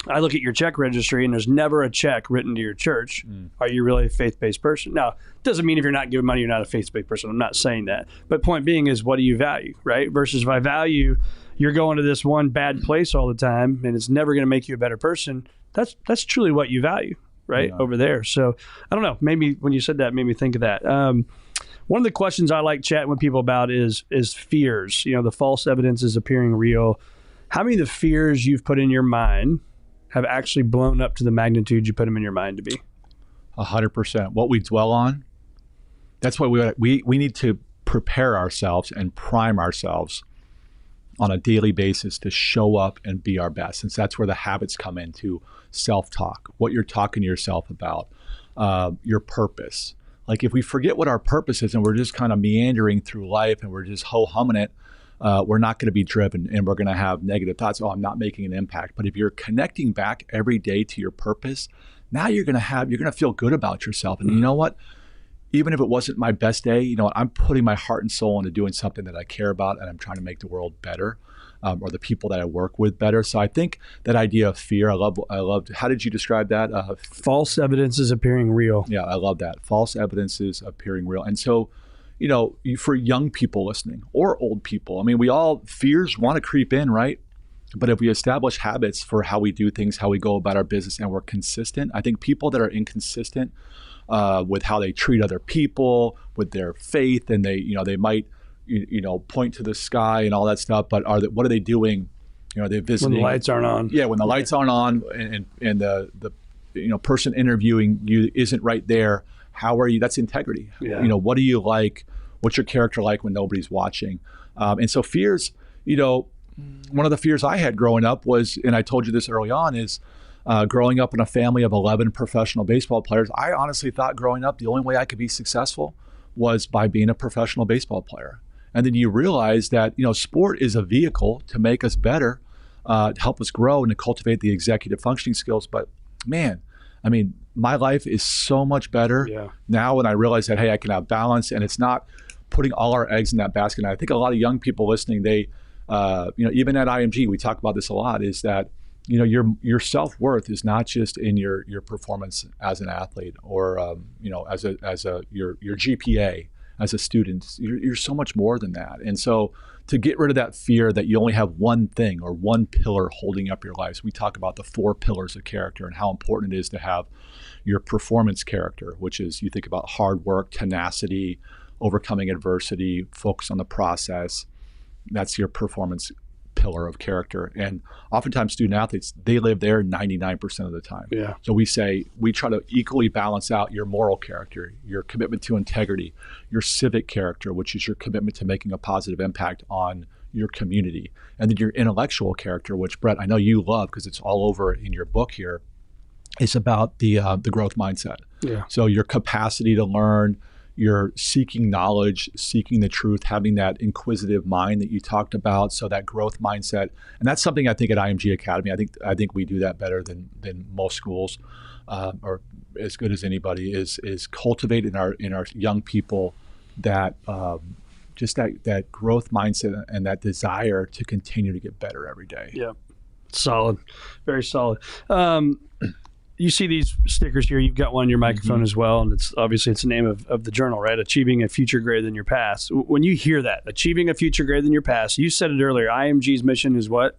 I look at your check registry, and there's never a check written to your church. Are you really a faith-based person? Now, it doesn't mean if you're not giving money, you're not a faith-based person. I'm not saying that. But point being is, what do you value, right? Versus if I value you're going to this one bad place all the time, and it's never going to make you a better person, that's truly what you value. Right over there. So I don't know, maybe when you said that made me think of that. One of the questions I like chatting with people about is fears. The false evidence is appearing real. How many of the fears you've put in your mind have actually blown up to the magnitude you put them in your mind to be?
100%. What we dwell on, that's why we need to prepare ourselves and prime ourselves on a daily basis to show up and be our best. And so that's where the habits come into self-talk, what you're talking to yourself about, your purpose. like if we forget what our purpose is and we're just kind of meandering through life and we're just ho-humming it, we're not going to be driven and we're going to have negative thoughts. Oh, I'm not making an impact. But if you're connecting back every day to your purpose, now you're going to feel good about yourself. And you know what? Even if it wasn't my best day, you know what? I'm putting my heart and soul into doing something that I care about, and I'm trying to make the world better, or the people that I work with better. So I think that idea of fear, I loved. How did you describe that?
False evidence is appearing real.
Yeah, I love that. False evidence is appearing real. And so, you know, for young people listening or old people, I mean, fears want to creep in, right? But if we establish habits for how we do things, how we go about our business, and we're consistent, I think people that are inconsistent with how they treat other people, with their faith, and they might, point to the sky and all that stuff, but what are they doing? You know, are they visiting
when the lights aren't on?
Yeah, when the lights aren't on, and the person interviewing you isn't right there. How are you? That's integrity.
Yeah.
You know, what do you like? What's your character like when nobody's watching? And so fears, one of the fears I had growing up was, and I told you this early on, is growing up in a family of 11 professional baseball players. I honestly thought growing up the only way I could be successful was by being a professional baseball player. And then you realize that, sport is a vehicle to make us better, to help us grow and to cultivate the executive functioning skills. But man, I mean, my life is so much better now when I realize that, hey, I can have balance, and it's not putting all our eggs in that basket. And I think a lot of young people listening, they, even at IMG, we talk about this a lot, is that, your self-worth is not just in your performance as an athlete or, as your GPA as a student. You're so much more than that. And so to get rid of that fear that you only have one thing or one pillar holding up your life. So we talk about the 4 pillars of character and how important it is to have your performance character, which is, you think about hard work, tenacity, overcoming adversity, focus on the process. That's your performance pillar of character. And oftentimes student athletes, they live there 99% of the time.
Yeah.
So we try to equally balance out your moral character, your commitment to integrity, your civic character, which is your commitment to making a positive impact on your community, and then your intellectual character, which, Brett, I know you love because it's all over in your book here, is about the growth mindset.
Yeah.
So your capacity to learn, you're seeking knowledge, seeking the truth, having that inquisitive mind that you talked about. So that growth mindset, and that's something I think at IMG Academy, I think we do that better than most schools, or as good as anybody, is cultivate in our young people that just that growth mindset and that desire to continue to get better every day.
Yeah, solid, very solid. You see these stickers here. You've got one on your microphone as well, and it's the name of the journal, right? Achieving a future greater than your past. When you hear that, achieving a future greater than your past, you said it earlier. IMG's mission is what?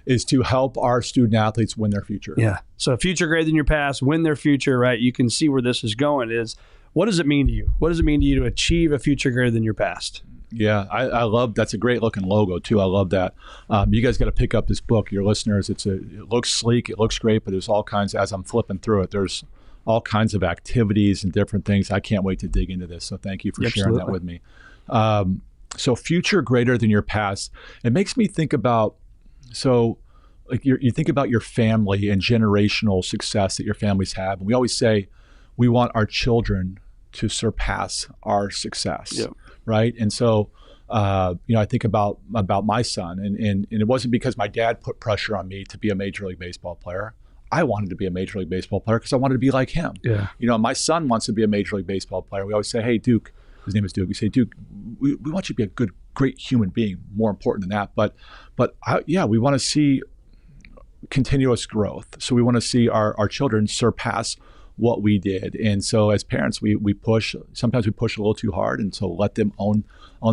Is to help our student athletes win their future.
Yeah. So a future greater than your past, win their future, right? You can see where this is going. What does it mean to you? What does it mean to you to achieve a future greater than your past?
Yeah, I love, that's a great looking logo too. I love that. You guys got to pick up this book, your listeners. It looks sleek, it looks great, but there's all kinds, as I'm flipping through it, there's all kinds of activities and different things. I can't wait to dig into this. So thank you for sharing that with me. So future greater than your past, it makes me think about, so like you think about your family and generational success that your families have. And we always say we want our children to surpass our success. Yep. Right. And so, I think about my son, and it wasn't because my dad put pressure on me to be a Major League Baseball player. I wanted to be a Major League Baseball player because I wanted to be like him. Yeah. My son wants to be a Major League Baseball player. We always say, hey, Duke, his name is Duke. We say, Duke, we want you to be a good, great human being, more important than that. But we want to see continuous growth. So we want to see our children surpass what we did. And so as parents, sometimes we push a little too hard, and so let them own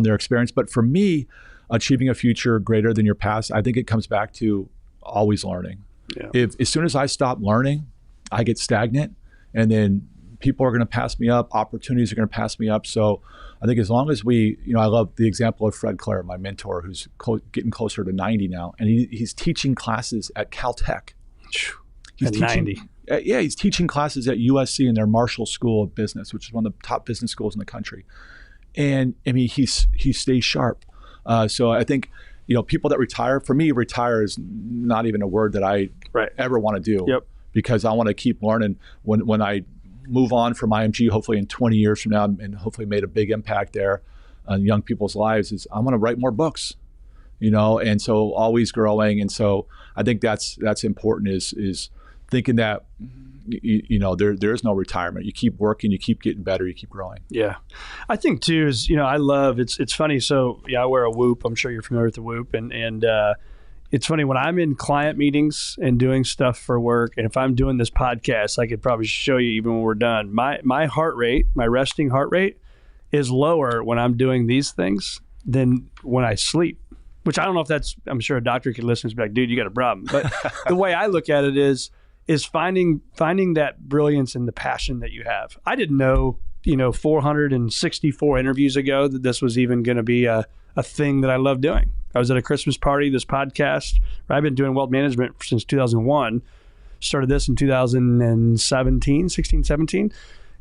their experience. But for me, achieving a future greater than your past, I think it comes back to always learning. Yeah. As soon as I stop learning, I get stagnant, and then people are going to pass me up, opportunities are going to pass me up. So I think as long as I love the example of Fred Clare, my mentor, who's getting closer to 90 now, and he's teaching classes at Caltech. He's teaching, 90. He's teaching classes at USC in their Marshall School of Business, which is one of the top business schools in the country. And I mean, he stays sharp. So I think, people that retire, for me, retire is not even a word that I ever want to do. Yep. Because I want to keep learning. When I move on from IMG, hopefully in 20 years from now, and hopefully made a big impact there on young people's lives, is I want to write more books, and so always growing. And so I think that's important is thinking that, there is no retirement. You keep working, you keep getting better, you keep growing.
Yeah. I think too is, I love, it's funny. So I wear a Whoop. I'm sure you're familiar with the Whoop. And it's funny when I'm in client meetings and doing stuff for work. And if I'm doing this podcast, I could probably show you even when we're done, my heart rate, my resting heart rate is lower when I'm doing these things than when I sleep, which I don't know if I'm sure a doctor could listen and be like, dude, you got a problem. But the way I look at it is finding that brilliance and the passion that you have. I didn't know, 464 interviews ago that this was even going to be a thing that I love doing. I was at a Christmas party, this podcast. I've been doing wealth management since 2001. Started this in 16, 17.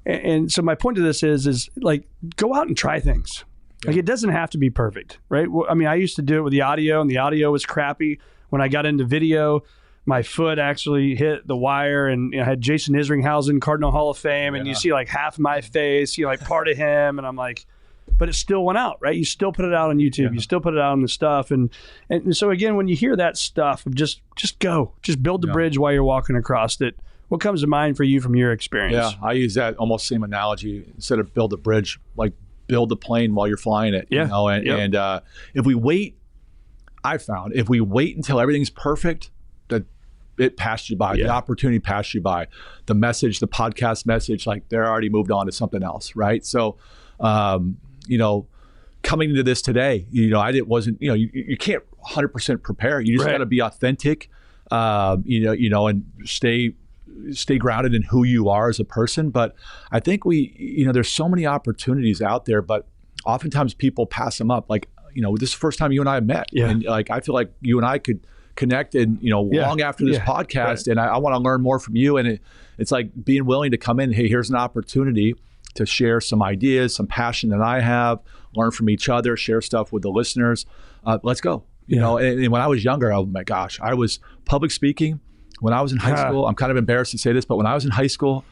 And so my point to this is like, go out and try things. Yeah. Like, it doesn't have to be perfect, right? I mean, I used to do it with the audio, and the audio was crappy. When I got into video, my foot actually hit the wire, and I had Jason Isringhausen, Cardinal Hall of Fame, and you see like half my face, like part of him, and I'm like, but it still went out, right? You still put it out on YouTube, you still put it out on the stuff, and so again, when you hear that stuff, just go, just build the bridge while you're walking across it. What comes to mind for you from your experience?
Yeah, I use that almost same analogy. Instead of build a bridge, like build the plane while you're flying it. And if we wait, I found if we wait until everything's perfect, that it passed you by. The opportunity passed you by. The message, the podcast message, like they're already moved on to something else, right? So, coming into this today, you can't 100% prepare. You just got to be authentic, and stay grounded in who you are as a person. But I think there's so many opportunities out there, but oftentimes people pass them up. Like, this is the first time you and I have met. Yeah. And like, I feel like you and I could connect and, long after this podcast, and I want to learn more from you. And it's like being willing to come in, hey, here's an opportunity to share some ideas, some passion that I have, learn from each other, share stuff with the listeners. Let's go. And when I was younger, oh my gosh, I was public speaking. When I was in high school, I'm kind of embarrassed to say this, but when I was in high school,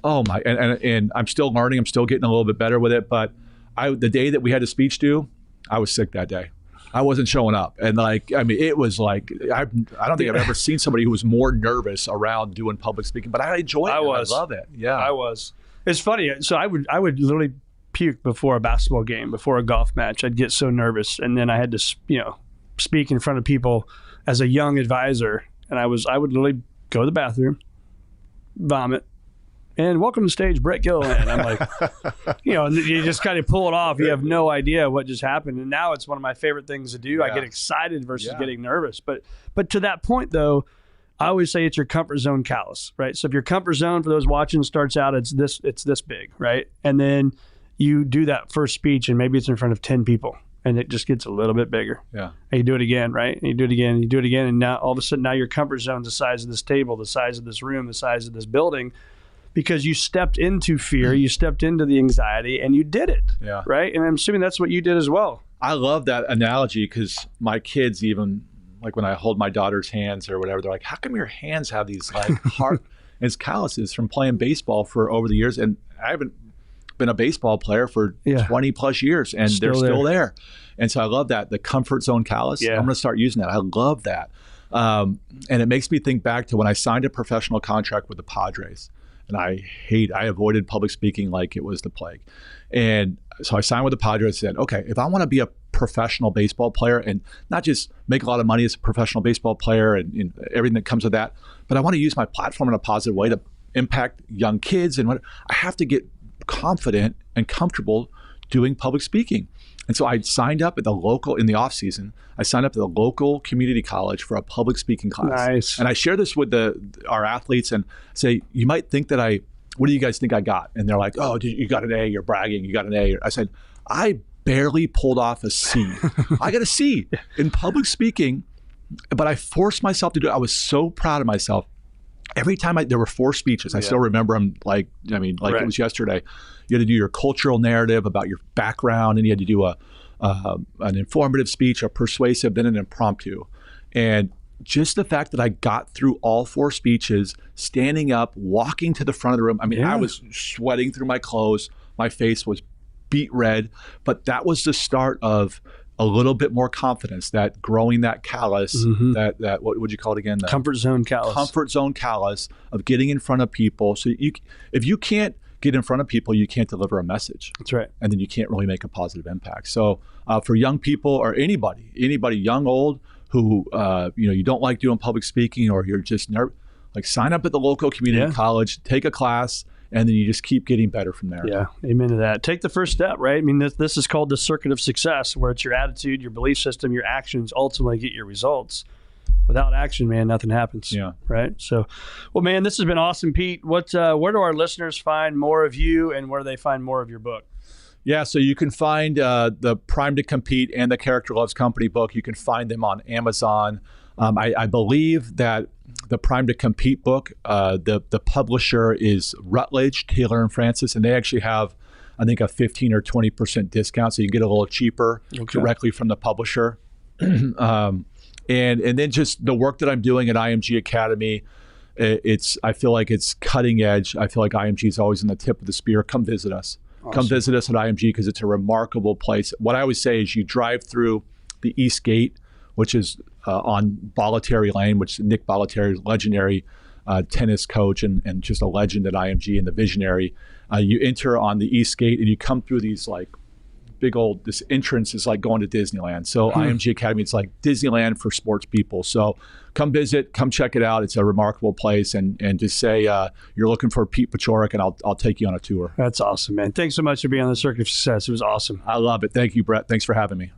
oh my, and I'm still learning, I'm still getting a little bit better with it. But the day that we had a speech due, I was sick that day. I wasn't showing up. And it was like, I don't think I've ever seen somebody who was more nervous around doing public speaking, but I enjoy it. I love it. Yeah.
I was. It's funny. So I would literally puke before a basketball game, before a golf match. I'd get so nervous. And then I had to, speak in front of people as a young advisor. And I would literally go to the bathroom, vomit, and welcome to the stage, Brett Gilliland. I'm like, and you just kind of pull it off. You have no idea what just happened. And now it's one of my favorite things to do. Yeah. I get excited versus getting nervous. But to that point, though, I always say it's your comfort zone callus, right? So if your comfort zone, for those watching, starts out, it's this big, right? And then you do that first speech, and maybe it's in front of 10 people. And it just gets a little bit bigger. Yeah. And you do it again, right? And you do it again, and you do it again. And now all of a sudden, now your comfort zone's the size of this table, the size of this room, the size of this building, because you stepped into fear, you stepped into the anxiety, and you did it. Yeah. Right? And I'm assuming that's what you did as well.
I love that analogy because my kids, even like when I hold my daughter's hands or whatever, they're like, how come your hands have these like heart and calluses from playing baseball for over the years? And I haven't been a baseball player for 20 plus years, and they're still there. And so I love that, the comfort zone callus. I'm going to start using that. I love that. And it makes me think back to when I signed a professional contract with the Padres, and I avoided public speaking like it was the plague. And so I signed with the Padres and said, okay, if I want to be a professional baseball player and not just make a lot of money as a professional baseball player and everything that comes with that, but I want to use my platform in a positive way to impact young kids, and I have to get confident and comfortable doing public speaking. And so I signed up in the off season, I signed up at the local community college for a public speaking class.
Nice.
And I share this with our athletes and say, you might think that what do you guys think I got? And they're like, oh, you got an A, you're bragging, you got an A. I said, I barely pulled off a C. I got a C in public speaking, but I forced myself to do it. I was so proud of myself. Every time there were 4 speeches, I still remember them it was yesterday. You had to do your cultural narrative about your background, and you had to do an informative speech, a persuasive, then an impromptu. And just the fact that I got through all 4 speeches, standing up, walking to the front of the room. I mean, I was sweating through my clothes. My face was beet red, but that was the start of a little bit more confidence, that growing that callus, that what would you call it again? The
comfort zone callus.
Comfort zone callus of getting in front of people. So if you can't get in front of people, you can't deliver a message.
That's right.
And then you can't really make a positive impact. So for young people or anybody, young, old, who you don't like doing public speaking, or you're just nervous, like sign up at the local community college, take a class, and then you just keep getting better from there.
Yeah, amen to that. Take the first step, right? I mean, this is called the circuit of success, where it's your attitude, your belief system, your actions ultimately get your results. Without action, man, nothing happens. Yeah. Right. So, well, man, this has been awesome, Pete. Where do our listeners find more of you, and where do they find more of your book?
Yeah, so you can find the Prime to Compete and the Character Loves Company book. You can find them on Amazon. I believe that the Prime to Compete book, the publisher is Rutledge, Taylor and Francis, and they actually have, I think, a 15 or 20% discount, so you can get a little cheaper directly from the publisher. And then just the work that I'm doing at IMG Academy, I feel like it's cutting edge. I feel like IMG is always on the tip of the spear. Come visit us. Awesome. Come visit us at IMG, because it's a remarkable place. What I always say is you drive through the East Gate, which is on Bollettieri Lane, which Nick Bollettieri is a legendary tennis coach and just a legend at IMG and the visionary. You enter on the East Gate and you come through these like big old, this entrance is like going to Disneyland. So IMG Academy, it's like Disneyland for sports people. So come visit, come check it out. It's a remarkable place, and just say you're looking for Pete Paciorek, and I'll take you on a tour.
That's awesome, man. Thanks so much for being on the Circuit of Success. It was awesome.
I love it. Thank you, Brett. Thanks for having me.